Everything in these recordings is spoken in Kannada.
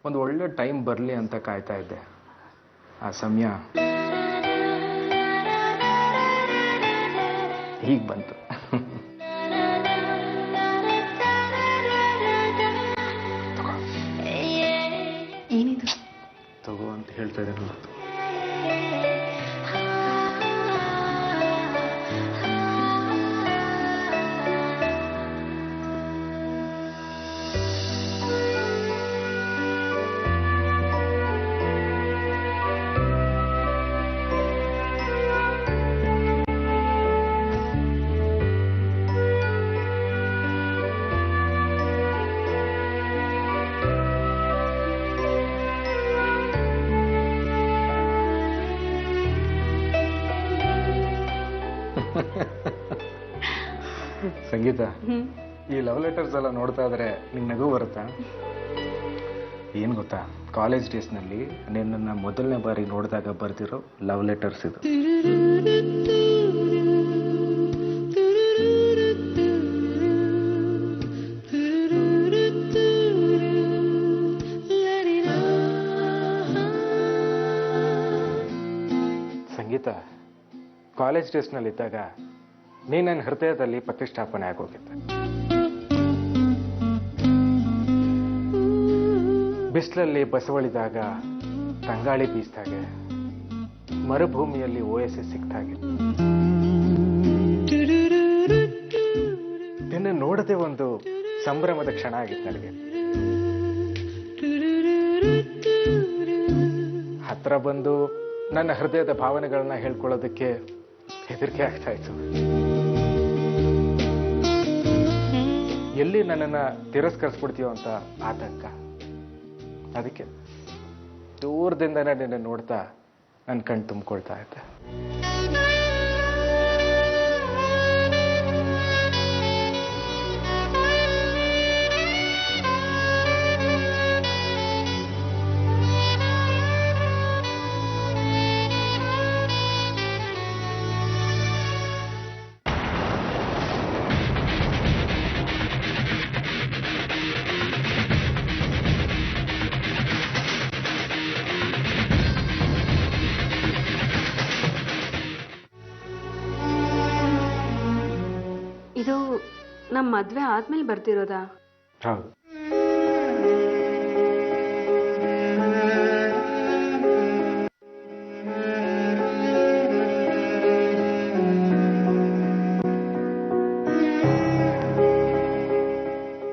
ಒಂದು ಒಳ್ಳೆ ಟೈಮ್ ಬರಲಿ ಅಂತ ಕಾಯ್ತಾ ಇದ್ದೆ. ಆ ಸಮಯ ಹೀಗೆ ಬಂತು. ಏನಿದು? ತಗೋ ಅಂತ ಹೇಳ್ತಾ ಇದ್ದೀನಲ್ಲ. ಸಂಗೀತ, ಈ ಲವ್ ಲೆಟರ್ಸ್ ಎಲ್ಲ ನೋಡ್ತಾ ಇದ್ರೆ ನಿಂಗೆ ನಗು ಬರುತ್ತಾ? ಏನು ಗೊತ್ತಾ, ಕಾಲೇಜ್ ಡೇಸ್ನಲ್ಲಿ ನಿನ್ನನ್ನು ಮೊದಲನೇ ಬಾರಿ ನೋಡಿದಾಗ ಬರ್ತಿರೋ ಲವ್ ಲೆಟರ್ಸ್ ಇದು. ಸಂಗೀತ, ಕಾಲೇಜ್ ಡೇಸ್ನಲ್ಲಿದ್ದಾಗ ನೀ ನನ್ನ ಹೃದಯದಲ್ಲಿ ಪ್ರತಿಷ್ಠಾಪನೆ ಆಗೋಗಿದ್ದೆ. ಬಿಸಿಲಲ್ಲಿ ಬಸವಳಿದಾಗ, ತಂಗಾಳಿ ಬೀಸಿದಾಗೆ, ಮರುಭೂಮಿಯಲ್ಲಿ ಓಎಸ್ಎಸ್ ಸಿಕ್ತಾಗೆ. ನಿನ್ನ ನೋಡದೆ ಒಂದು ಸಂಭ್ರಮದ ಕ್ಷಣ ಆಗಿತ್ತು ನನಗೆ. ಹತ್ರ ಬಂದು ನನ್ನ ಹೃದಯದ ಭಾವನೆಗಳನ್ನ ಹೇಳ್ಕೊಳ್ಳೋದಕ್ಕೆ ಹೆದರಿಕೆ ಆಗ್ತಾ ಇತ್ತು. ಎಲ್ಲಿ ನನ್ನನ್ನು ತಿರಸ್ಕರಿಸ್ಬಿಡ್ತೀಯೋ ಅಂತ ಆತಂಕ. ಅದಕ್ಕೆ ದೂರದಿಂದನೇ ನಿನ್ನ ನೋಡ್ತಾ ನನ್ನ ಕಣ್ಣು ತುಂಬಿಕೊಳ್ತಾ ಇದ್ದೆ. ಇದು ನಮ್ಮ ಮದ್ವೆ ಆದ್ಮೇಲೆ ಬರ್ತಿರೋದಾ? ಹೌದು.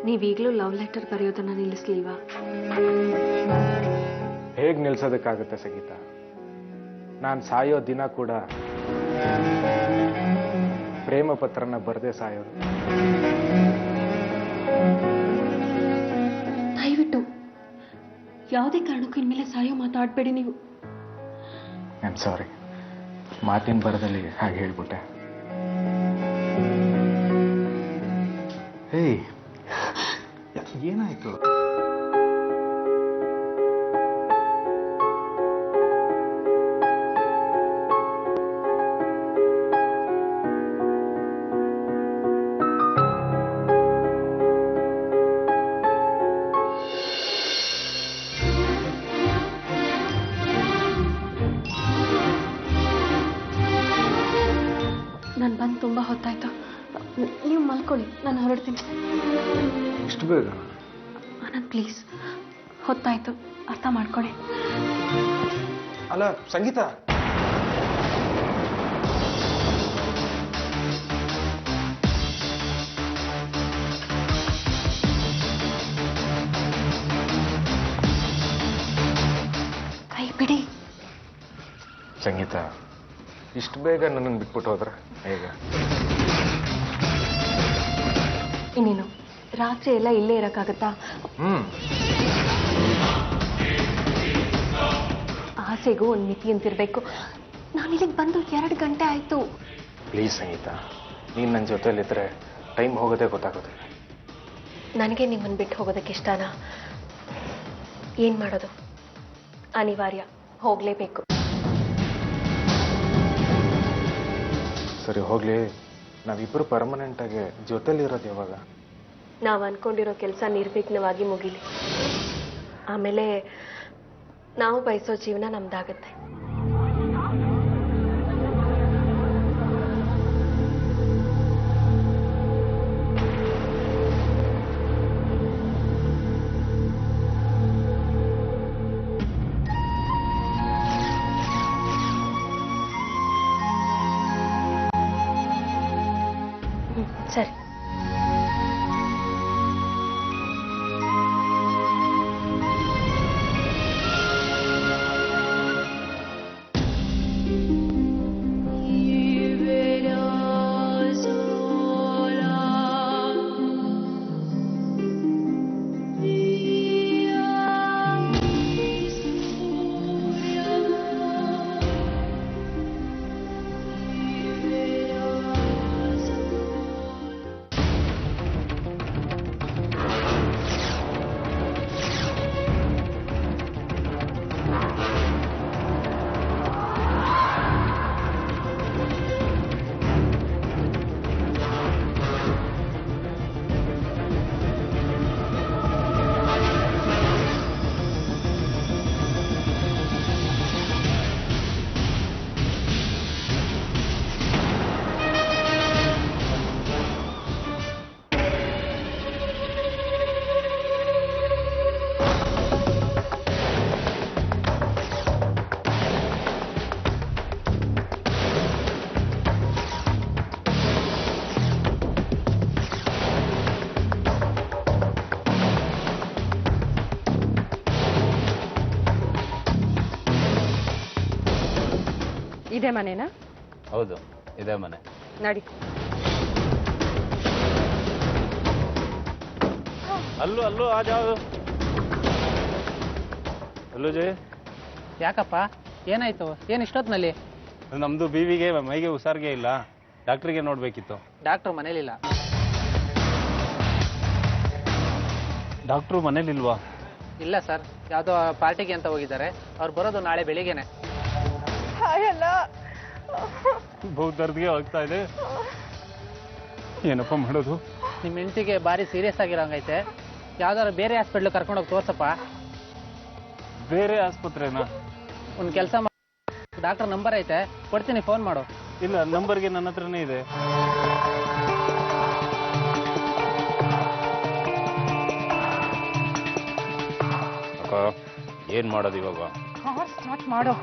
ನೀವೀಗಲೂ ಲವ್ ಲೆಟರ್ ಬರೆಯೋದನ್ನ ನಿಲ್ಲಿಸ್ಲಿಲ್ವಾ? ಹೇಗೆ ನಿಲ್ಸೋದಕ್ಕಾಗುತ್ತೆ ಸಂಗೀತ? ನಾನು ಸಾಯೋ ದಿನ ಕೂಡ ಪ್ರೇಮ ಪತ್ರನ ಬರದೆ ಸಾಯೋದು. ದಯವಿಟ್ಟು ಯಾವುದೇ ಕಾರಣಕ್ಕೂ ಇನ್ಮೇಲೆ ಸಾಯೋ ಮಾತಾಡಬೇಡಿ ನೀವು. ಐ ಆಮ್ ಸಾರಿ, ಮಾತಿನ ಬರದಲ್ಲಿ ಹಾಗೆ ಹೇಳ್ಬಿಟ್ಟೆ. ಏಯ್, ಏನಾಯ್ತು? ನಾನು ಬಂದು ತುಂಬ ಹೊತ್ತಾಯ್ತು. ನೀವು ಮಲ್ಕೊಳ್ಳಿ, ನಾನು ಹೊರಡ್ತೀನಿ. ಇಷ್ಟು ಬೇಗ? ಆನಂದ್ ಪ್ಲೀಸ್, ಹೊತ್ತಾಯ್ತು, ಅರ್ಥ ಮಾಡ್ಕೊಳ್ಳಿ. ಅಲ್ಲ ಸಂಗೀತ, ಕೈ ಬಿಡಿ. ಸಂಗೀತ, ಇಷ್ಟು ಬೇಗ ನನ್ನನ್ನು ಬಿಟ್ಬಿಟ್ಟು ಹೋದ್ರೆ ಹೇಗೆ? ಇನ್ನೇನು ರಾತ್ರಿ ಎಲ್ಲ ಇಲ್ಲೇ ಇರೋಕ್ಕಾಗತ್ತಾ? ಆಸೆಗೂ ಒಂದು ಮಿತಿ ಅಂತಿರ್ಬೇಕು. ನಾನು ಇಲ್ಲಿಗೆ ಬಂದು 2 ಗಂಟೆ ಆಯ್ತು. ಪ್ಲೀಸ್ ಸಂಗೀತ, ನೀನು ನನ್ನ ಜೊತೆಲಿದ್ರೆ ಟೈಮ್ ಹೋಗೋದೇ ಗೊತ್ತಾಗೋದಿಲ್ಲ. ನನಗೆ ನಿಮ್ಮನ್ನು ಬಿಟ್ಟು ಹೋಗೋದಕ್ಕೆ ಇಷ್ಟನಾ? ಏನು ಮಾಡೋದು, ಅನಿವಾರ್ಯ, ಹೋಗಲೇಬೇಕು. ಸರಿ ಹೋಗ್ಲಿ, ನಾವಿಬ್ಬರು ಪರ್ಮನೆಂಟಾಗಿ ಜೊತೆಲಿರೋದು ಯಾವಾಗ? ನಾವು ಅನ್ಕೊಂಡಿರೋ ಕೆಲಸ ನಿರ್ವಿಘ್ನವಾಗಿ ಮುಗಿಲಿ. ಆಮೇಲೆ ನಾವು ಬಯಸೋ ಜೀವನ ನಮ್ದಾಗತ್ತೆ. ಸರಿ. ಇದೇ ಮನೆನಾ? ಹೌದು, ಇದೇ ಮನೆ. ನಡಿ. ಅಲ್ಲೂ ಅಲ್ಲೂ ಆ ಜಾವ ಅಲ್ಲೂ ಜೈ. ಯಾಕಪ್ಪ, ಏನಾಯ್ತು? ಏನು ಇಷ್ಟೊತ್ತಿನಲ್ಲಿ? ನಮ್ದು ಬೀವಿಗೆ ಮೈಗೆ ಹುಷಾರಿಗೆ ಇಲ್ಲ, ಡಾಕ್ಟ್ರಿಗೆ ನೋಡ್ಬೇಕಿತ್ತು. ಡಾಕ್ಟ್ರು ಮನೇಲಿಲ್ಲ. ಡಾಕ್ಟ್ರು ಮನೇಲಿಲ್ವಾ? ಇಲ್ಲ ಸರ್, ಯಾವುದೋ ಪಾರ್ಟಿಗೆ ಅಂತ ಹೋಗಿದ್ದಾರೆ. ಅವ್ರು ಬರೋದು ನಾಳೆ ಬೆಳಿಗ್ಗೆನೆ. ಬಹು ದರ್ದಿಗೆ ಆಗ್ತಾ ಇದೆ. ಏನಪ್ಪ ಮಾಡೋದು? ನಿಮ್ಮ ಹೆಂಡತಿಗೆ ಭಾರಿ ಸೀರಿಯಸ್ ಆಗಿರೋಂಗೈತೆ. ಯಾವ್ದಾದ್ರು ಬೇರೆ ಹಾಸ್ಪಿಟ್ಲ್ ಕರ್ಕೊಂಡೋಗಿ ತೋರ್ಸಪ್ಪ. ಬೇರೆ ಆಸ್ಪತ್ರೆನಾ? ಒಂದು ಕೆಲಸ ಮಾಡಿ, ಡಾಕ್ಟರ್ ನಂಬರ್ ಐತೆ, ಕೊಡ್ತೀನಿ, ಫೋನ್ ಮಾಡು. ಇಲ್ಲ, ನಂಬರ್ಗೆ ನನ್ನ ಹತ್ರನೇ ಇದೆ. ಅಕ್ಕ, ಏನ್ ಮಾಡೋದು ಇವಾಗ? ಸ್ಟಾರ್ಟ್ ಮಾಡು.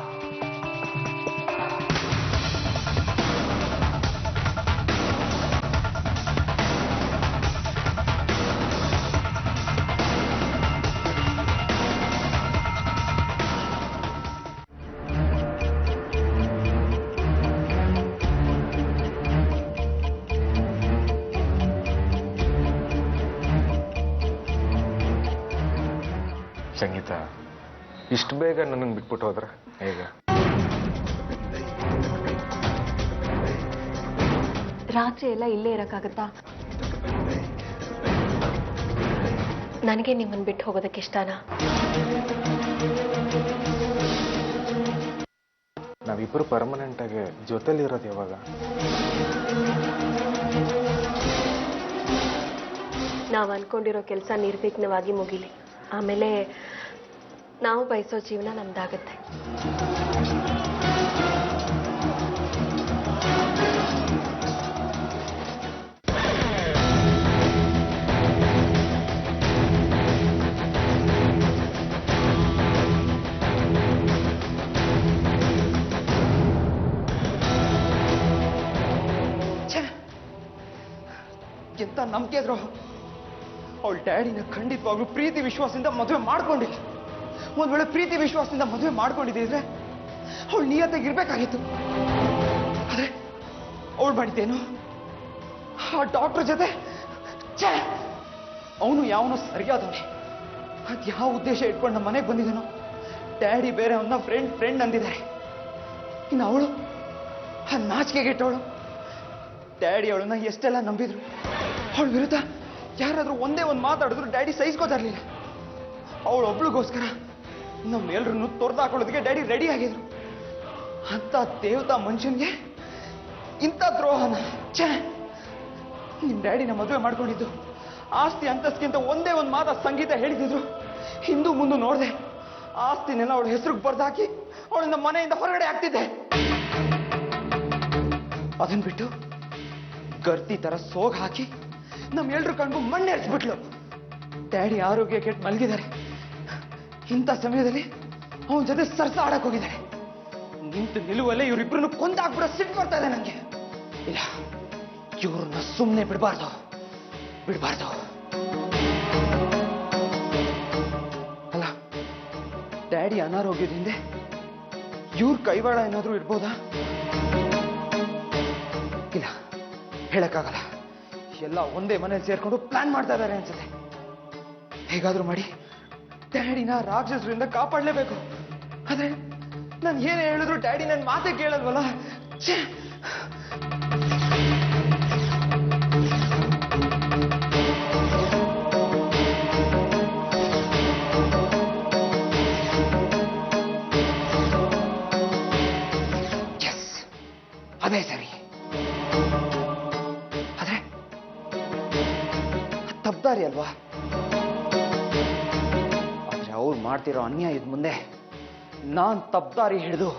ಸಂಗೀತ, ಇಷ್ಟು ಬೇಗ ನನಗೆ ಬಿಟ್ಬಿಟ್ಟು ಹೋದ್ರೆ ಹೇಗೆ? ರಾತ್ರಿ ಎಲ್ಲ ಇಲ್ಲೇ ಇರಕ್ಕಾಗತ್ತಾ? ನನಗೆ ನಿಮ್ಮನ್ನು ಬಿಟ್ಟು ಹೋಗೋದಕ್ಕೆ ಇಷ್ಟನಾ? ನಾವಿಬ್ಬರು ಪರ್ಮನೆಂಟ್ ಆಗಿ ಜೊತೆಲಿ ಇರೋದು ಯಾವಾಗ? ನಾವು ಅನ್ಕೊಂಡಿರೋ ಕೆಲಸ ನಿರ್ವಿಘ್ನವಾಗಿ ಮುಗಿಲಿ, ಆಮೇಲೆ ನಾವು ಬಯಸೋ ಜೀವನ ನಮ್ದಾಗತ್ತೆ. ಎಂತ ನಂಬಿಕೆ ಇದ್ರು ಅವಳ ಡ್ಯಾಡಿನ ಖಂಡಿತವಾಗ್ಲೂ ಪ್ರೀತಿ ವಿಶ್ವಾಸದಿಂದ ಮದುವೆ ಮಾಡ್ಕೊಂಡಿಲ್ಲ. ಒಂದ್ ವೇಳೆ ಪ್ರೀತಿ ವಿಶ್ವಾಸದಿಂದ ಮದುವೆ ಮಾಡ್ಕೊಂಡಿದ್ದಿದ್ರೆ ಅವಳು ನಿಯತ್ತಾಗಿರ್ಬೇಕಾಗಿತ್ತು. ಆದ್ರೆ ಅವಳು ಮಾಡಿದ್ದೇನು? ಆ ಡಾಕ್ಟರ್ ಜೊತೆ ಅವನು ಯಾವನೋ ಸರಿಯಾದವನೇ. ಅದ್ ಯಾವ ಉದ್ದೇಶ ಇಟ್ಕೊಂಡು ನಮ್ಮ ಮನೆಗೆ ಬಂದಿದ್ದಾನೋ? ಡ್ಯಾಡಿ ಬೇರೆ ಅವನ್ನ ಫ್ರೆಂಡ್ ಅಂದಿದ್ದಾರೆ. ಇನ್ನು ಅವಳು ಆ ನಾಚಿಕೆಗೆಟ್ಟವಳು. ಡ್ಯಾಡಿ ಅವಳನ್ನ ಎಷ್ಟೆಲ್ಲ ನಂಬಿದ್ರು. ಅವಳ ವಿರುದ್ಧ ಯಾರಾದ್ರೂ ಒಂದೇ ಒಂದು ಮಾತಾಡಿದ್ರು ಡ್ಯಾಡಿ ಸಹಿಸ್ಕೋತಾ ಇರ್ಲಿಲ್ಲ. ಅವಳೊಬ್ಳಿಗೋಸ್ಕರ ನಮ್ಮೆಲ್ರನ್ನು ತೊರೆದಾಕೊಳ್ಳೋದಕ್ಕೆ ಡ್ಯಾಡಿ ರೆಡಿ ಆಗಿದ್ರು. ಅಂತ ದೇವತಾ ಮನುಷ್ಯನ್ಗೆ ಇಂಥ ದ್ರೋಹನ? ನಿಮ್ ಡ್ಯಾಡಿನ ಮದುವೆ ಮಾಡ್ಕೊಂಡಿದ್ದು ಆಸ್ತಿ ಅಂತಸ್ತಿಗಿಂತ ಒಂದೇ ಒಂದು ಮಾತ ಸಂಗೀತ ಹೇಳಿದ್ರು ಹಿಂದೂ ಮುಂದೆ ನೋಡಿದೆ, ಆಸ್ತಿನೆಲ್ಲ ಅವಳ ಹೆಸರಿಗೆ ಬರ್ದಾಕಿ ಅವಳಿಂದ ಮನೆಯಿಂದ ಹೊರಗಡೆ ಆಗ್ತಿದ್ದೆ. ಅದನ್ ಬಿಟ್ಟು ಗರ್ತಿ ತರ ಸೋಗ್ ಹಾಕಿ ನಮ್ ಎಲ್ರು ಕಣ್ಗೂ ಮಣ್ಣೆರ್ಸ್ಬಿಟ್ಲು. ಡ್ಯಾಡಿ ಆರೋಗ್ಯ ಕೆಟ್ಟು ಮಲಗಿದ್ದಾರೆ. ಇಂಥ ಸಮಯದಲ್ಲಿ ಅವನ ಜೊತೆ ಸರ್ಸ ಆಡಕ್ ಹೋಗಿದ್ದಾರೆ. ನಿಂತು ನಿಲುವಲ್ಲೇ ಇವರಿಬ್ರನ್ನು ಕೊಂದಾಕ್ಬಿಡೋ ಸಿಟ್ಟು ಬರ್ತಾ ಇದೆ ನಂಗೆ. ಇಲ್ಲ, ಇವ್ರನ್ನ ಸುಮ್ಮನೆ ಬಿಡಬಾರ್ದು. ಅಲ್ಲ, ಡ್ಯಾಡಿ ಅನಾರೋಗ್ಯದಿಂದ ಇವ್ರ ಕೈವಾಡ ಏನಾದ್ರೂ ಇರ್ಬೋದಾ? ಇಲ್ಲ, ಹೇಳಕ್ಕಾಗಲ್ಲ. ಎಲ್ಲ ಒಂದೇ ಮನೇಲಿ ಸೇರ್ಕೊಂಡು ಪ್ಲಾನ್ ಮಾಡ್ತಾ ಇದ್ದಾರೆ ಅನ್ಸುತ್ತೆ. ಹೇಗಾದ್ರೂ ಮಾಡಿ ಡ್ಯಾಡಿನ ರಾಕ್ಷಸರಿಂದ ಕಾಪಾಡಲೇಬೇಕು. ಆದ್ರೆ ನಾನು ಏನೇ ಹೇಳಿದ್ರು ಡ್ಯಾಡಿ ನನ್ನ ಮಾತೆ ಕೇಳಲ್ವಲ್ಲ. ಛೇ! ಅದೇ ಸರಿ. ಆದ್ರೆ ತಪ್ದಾರಿ ಅಲ್ವಾ? ಆದ್ರೆ ಅವ್ರು ಮಾಡ್ತಿರೋ ಅನ್ಯಾಯದ ಮುಂದೆ ನಾನ್ ತಪ್ದಾರಿ ಹಿಡಿದು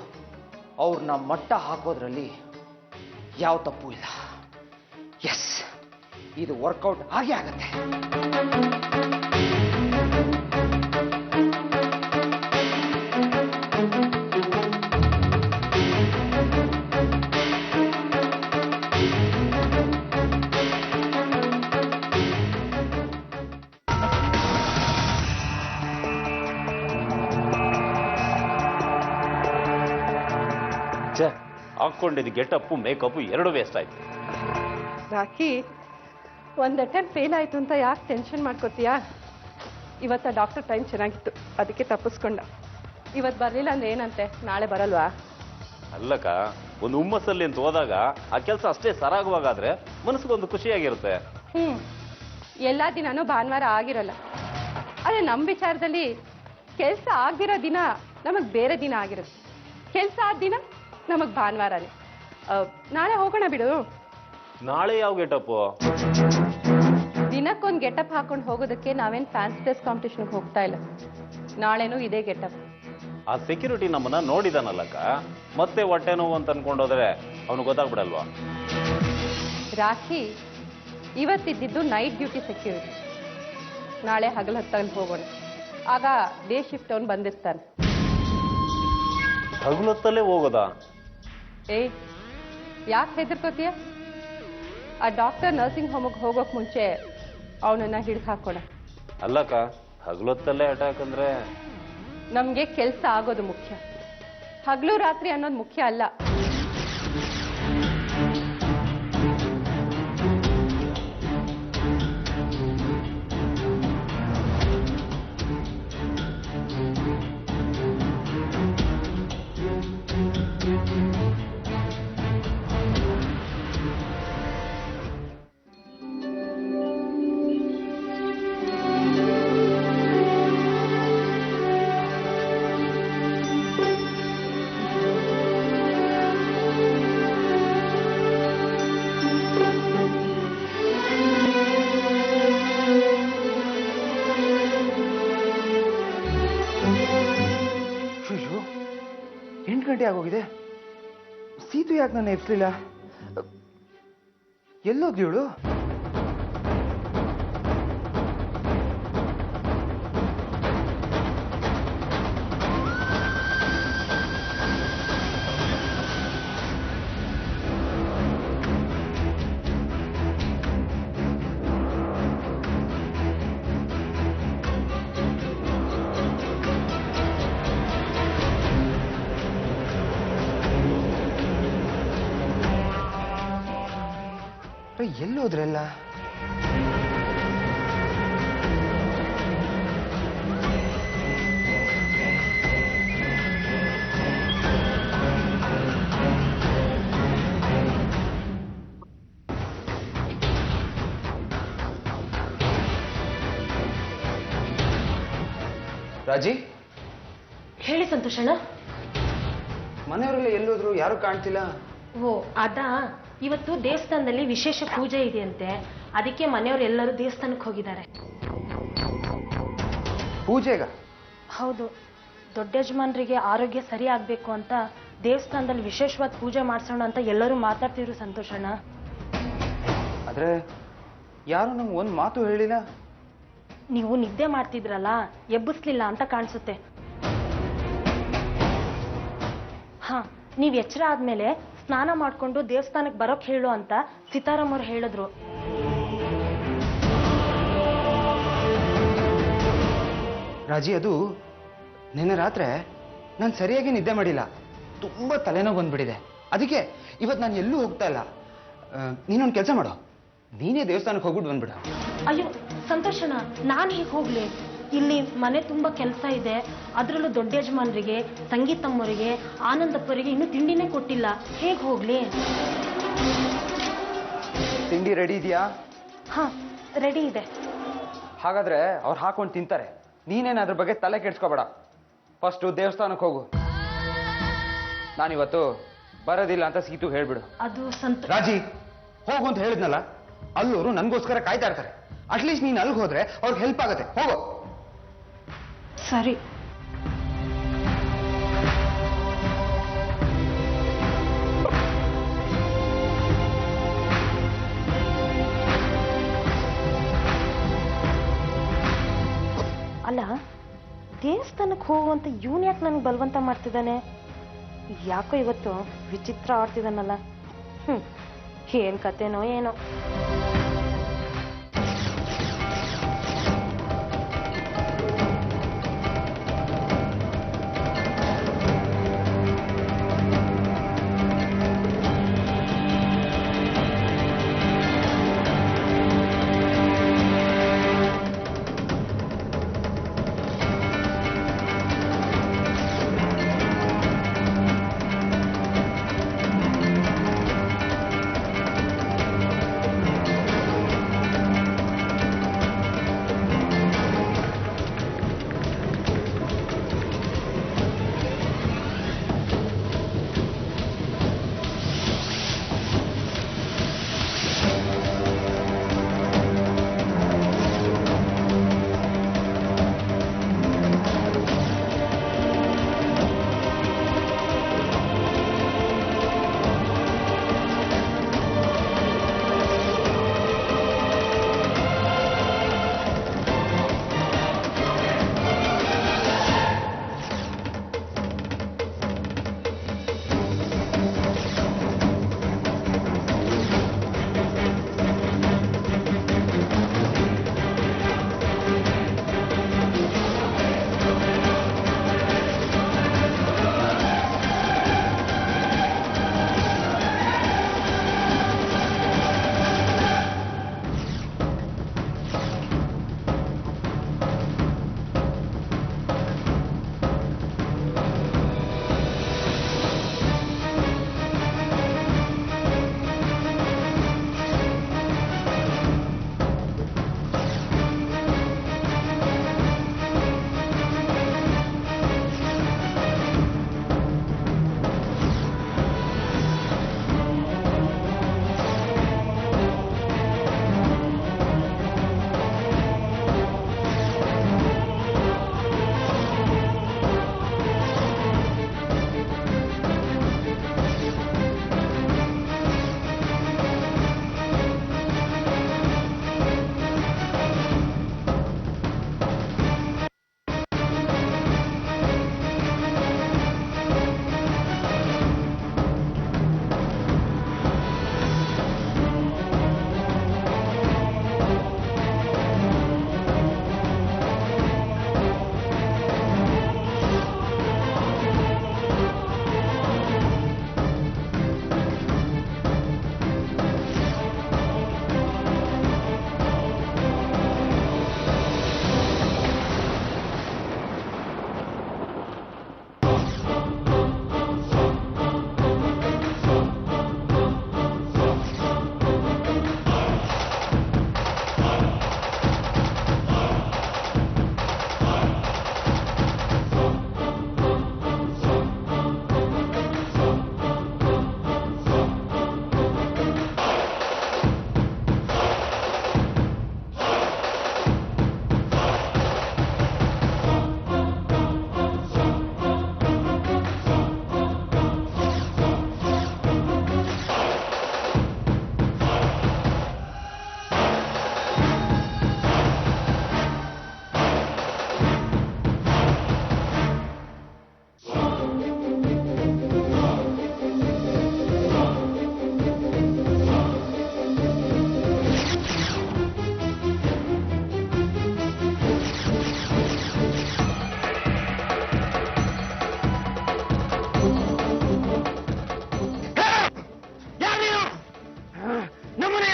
ಅವ್ರನ್ನ ಮಟ್ಟ ಹಾಕೋದ್ರಲ್ಲಿ ಯಾವ ತಪ್ಪು ಇಲ್ಲ. ಎಸ್, ಇದು ವರ್ಕೌಟ್ ಆಗೇ ಆಗತ್ತೆ. ಹಾಕೊಂಡಿದ್ದು ಗೆಟಪ್ಪು ಮೇಕಪ್ಪು ಎರಡು ವೇಸ್ಟ್ ಆಯ್ತು. ರಾಕಿ, ಒಂದು ಅಟೆಂಪ್ಟ್ ಫೇಲ್ ಆಯ್ತು ಅಂತ ಯಾಕೆ ಟೆನ್ಷನ್ ಮಾಡ್ಕೋತೀಯಾ? ಇವತ್ತ ಡಾಕ್ಟರ್ ಟೈಮ್ ಚೆನ್ನಾಗಿತ್ತು, ಅದಕ್ಕೆ ತಪ್ಪಿಸ್ಕೊಂಡ. ಇವತ್ತು ಬರಲಿಲ್ಲ ಅಂದ್ರೆ ಏನಂತೆ, ನಾಳೆ ಬರಲ್ವಾ? ಅಲ್ಲಕ್ಕ, ಒಂದು ಹುಮ್ಮಸ್ಸಲ್ಲಿ ಅಂತ ಹೋದಾಗ ಆ ಕೆಲಸ ಅಷ್ಟೇ ಸರಾಗವಾಗಾದ್ರೆ ಮನಸ್ಸಿಗೊಂದು ಖುಷಿಯಾಗಿರುತ್ತೆ. ಎಲ್ಲ ದಿನಾನೂ ಭಾನುವಾರ ಆಗಿರಲ್ಲ. ಆದರೆ ನಮ್ಮ ವಿಚಾರದಲ್ಲಿ ಕೆಲಸ ಆಗದಿರೋ ದಿನ ನಮಗೆ ಬೇರೆ ದಿನ ಆಗಿರುತ್ತೆ, ಕೆಲಸ ಆದ ದಿನ ನಮಗೆ ಭಾನುವಾರನೇ. ನಾಳೆ ಹೋಗೋಣ ಬಿಡು. ನಾಳೆ ಯಾವ ಗೆಟಪ್ಪು? ದಿನಕ್ಕೊಂದು ಗೆಟಪ್ ಹಾಕೊಂಡು ಹೋಗೋದಕ್ಕೆ ನಾವೇನು ಫ್ಯಾನ್ಸಿ ಡ್ರೆಸ್ ಕಾಂಪಿಟೇಷನ್ಗೆ ಹೋಗ್ತಾ ಇಲ್ಲ. ನಾಳೆನೂ ಇದೇ ಗೆಟಪ್. ಆ ಸೆಕ್ಯೂರಿಟಿ ನಮ್ಮನ್ನ ನೋಡಿದಾನಲ್ಲಕ್ಕ, ಮತ್ತೆ ಹೊಟ್ಟೆ ನೋವು ಅಂತ ಅನ್ಕೊಂಡೋದ್ರೆ ಅವನು ಗೊತ್ತಾಗ್ಬಿಡಲ್ವಾ? ರಾಖಿ, ಇವತ್ತಿದ್ದು ನೈಟ್ ಡ್ಯೂಟಿ ಸೆಕ್ಯೂರಿಟಿ. ನಾಳೆ ಹಗಲು ಹೊತ್ತಲ್ಲಿ ಹೋಗೋಣ, ಆಗ ಡೇ ಶಿಫ್ಟ್ ಅವನು ಬಂದಿರ್ತಾನೆ. ಹಗಲೊತ್ತಲ್ಲೇ ಹೋಗೋದಾ? ಯಾಕೆ ಹೆದರ್ಕೋತೀಯ? ಆ ಡಾಕ್ಟರ್ ನರ್ಸಿಂಗ್ ಹೋಮಿಗೆ ಹೋಗೋಕ್ ಮುಂಚೆ ಅವನನ್ನ ಹಿಡಿದು ಹಾಕೋಣ. ಅಲ್ಲಕ್ಕ, ಹಗಲೊತ್ತಲ್ಲೇ ಅಟ್ಯಾಕ್ ಅಂದ್ರೆ ನಮ್ಗೆ ಕೆಲಸ ಆಗೋದು ಮುಖ್ಯ, ಹಗಲು ರಾತ್ರಿ ಅನ್ನೋದು ಮುಖ್ಯ ಅಲ್ಲ. ಅಯ್ಯೋ, 8 ಗಂಟೆ ಆಗೋಗಿದೆ. ಸೀತು ಯಾಕೆ ನಾನು ಎಬ್ಸ್ಲಿಲ್ಲ? ಎಲ್ಲೋದ್ಲಿವಳು? ಎಲ್ಲೋದ್ರೆಲ್ಲ? ರಾಜಿ, ಹೇಳಿ ಸಂತೋಷಣ್ಣ. ಮನೆಯವರೆಲ್ಲ ಎಲ್ಲೋದ್ರು? ಯಾರು ಕಾಣ್ತಿಲ್ಲ. ಓ ಅದಾ, ಇವತ್ತು ದೇವಸ್ಥಾನದಲ್ಲಿ ವಿಶೇಷ ಪೂಜೆ ಇದೆಯಂತೆ, ಅದಕ್ಕೆ ಮನೆಯವರು ಎಲ್ಲರೂ ದೇವಸ್ಥಾನಕ್ಕೆ ಹೋಗಿದ್ದಾರೆ. ಪೂಜೆಗ? ಹೌದು, ದೊಡ್ಡ ಯಜಮಾನ್ರಿಗೆ ಆರೋಗ್ಯ ಸರಿ ಆಗ್ಬೇಕು ಅಂತ ದೇವಸ್ಥಾನದಲ್ಲಿ ವಿಶೇಷವಾದ ಪೂಜೆ ಮಾಡಿಸೋಣ ಅಂತ ಎಲ್ಲರೂ ಮಾತಾಡ್ತಿದ್ರು ಸಂತೋಷಣ್ಣ. ಆದ್ರೆ ಯಾರು ನಂಗೆ ಒಂದು ಮಾತು ಹೇಳಿಲ್ಲ. ನೀವು ನಿದ್ದೆ ಮಾಡ್ತಿದ್ರಲ್ಲ, ಎಬ್ಬಿಸ್ಲಿಲ್ಲ ಅಂತ ಕಾಣಿಸುತ್ತೆ. ಹಾ, ನೀವು ಎಚ್ಚರ ಆದ್ಮೇಲೆ ಸ್ನಾನ ಮಾಡ್ಕೊಂಡು ದೇವಸ್ಥಾನಕ್ಕೆ ಬರೋಕ್ ಹೇಳು ಅಂತ ಸೀತಾರಾಮ್ ಅವ್ರು ಹೇಳಿದ್ರು. ರಾಜಿ, ಅದು ನಿನ್ನೆ ರಾತ್ರಿ ನಾನು ಸರಿಯಾಗಿ ನಿದ್ದೆ ಮಾಡಿಲ್ಲ, ತುಂಬಾ ತಲೆನೋವು ಬಂದ್ಬಿಟ್ಟಿದೆ. ಅದಕ್ಕೆ ಇವತ್ತು ನಾನು ಎಲ್ಲೂ ಹೋಗ್ತಾ ಇಲ್ಲ. ನೀನೊಂದು ಕೆಲಸ ಮಾಡು, ನೀನೇ ದೇವಸ್ಥಾನಕ್ಕೆ ಹೋಗ್ಬಿಟ್ಟು ಬಂದ್ಬಿಡ. ಅಯ್ಯೋ ಸಂತೋಷಣ್ಣ, ನಾನು ಹೇಗೆ ಹೋಗ್ಲಿ? ಇಲ್ಲಿ ಮನೆ ತುಂಬಾ ಕೆಲಸ ಇದೆ. ಅದರಲ್ಲೂ ದೊಡ್ಡ ಯಜಮಾನ್ರಿಗೆ, ಸಂಗೀತಮ್ಮವರಿಗೆ, ಆನಂದಪ್ಪರಿಗೆ ಇನ್ನೂ ತಿಂಡಿನೇ ಕೊಟ್ಟಿಲ್ಲ. ಹೇಗೆ ಹೋಗ್ಲಿ? ತಿಂಡಿ ರೆಡಿ ಇದೆಯಾ? ಹಾ, ರೆಡಿ ಇದೆ. ಹಾಗಾದ್ರೆ ಅವ್ರು ಹಾಕೊಂಡು ತಿಂತಾರೆ. ನೀನೇನು ಅದ್ರ ಬಗ್ಗೆ ತಲೆ ಕೆಡ್ಸ್ಕೋಬೇಡ. ಫಸ್ಟು ದೇವಸ್ಥಾನಕ್ಕೆ ಹೋಗು. ನಾನಿವತ್ತು ಬರೋದಿಲ್ಲ ಅಂತ ಸೀತು ಹೇಳ್ಬಿಡು. ಅದು ರಾಜಿ, ಹೋಗು ಅಂತ ಹೇಳಿದ್ನಲ್ಲ, ಅಲ್ಲವರು ನನಗೋಸ್ಕರ ಕಾಯ್ತಾ ಇರ್ತಾರೆ. ಅಟ್ಲೀಸ್ಟ್ ನೀನು ಅಲ್ಲಿಗೆ ಹೋದ್ರೆ ಅವ್ರಿಗೆ ಹೆಲ್ಪ್ ಆಗುತ್ತೆ. ಹೋಗು. ಸರಿ. ಅಲ್ಲ, ದೇವಸ್ಥಾನಕ್ಕೆ ಹೋಗುವಂತ ಇವನ್ ಯಾಕೆ ನನಗೆ ಬಲವಂತ ಮಾಡ್ತಿದ್ದಾನೆ? ಯಾಕೋ ಇವತ್ತು ವಿಚಿತ್ರ ಆಡ್ತಿದ್ದಾನಲ್ಲ. ಏನ್ ಕತೆನೋ ಏನೋ.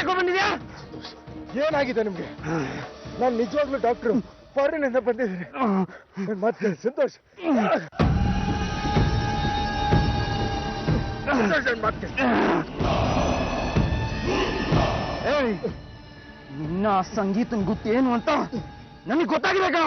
ಯಾಕೋ ಬಂದಿದ್ಯಾ? ಏನಾಗಿದೆ ನಿಮ್ಗೆ? ನಾನು ನಿಜವಾಗ್ಲೂ ಡಾಕ್ಟ್ರು ಫಾರಿನಿಂದ ಬಂದಿದ್ದೀನಿ. ಮತ್ತೆ ಸಂತೋಷ್ ಮತ್ತೆ ನಿನ್ನ ಸಂಗೀತನ ಗುತ್ತೇನು ಅಂತ ನನಗೆ ಗೊತ್ತಾಗಬೇಕಾ?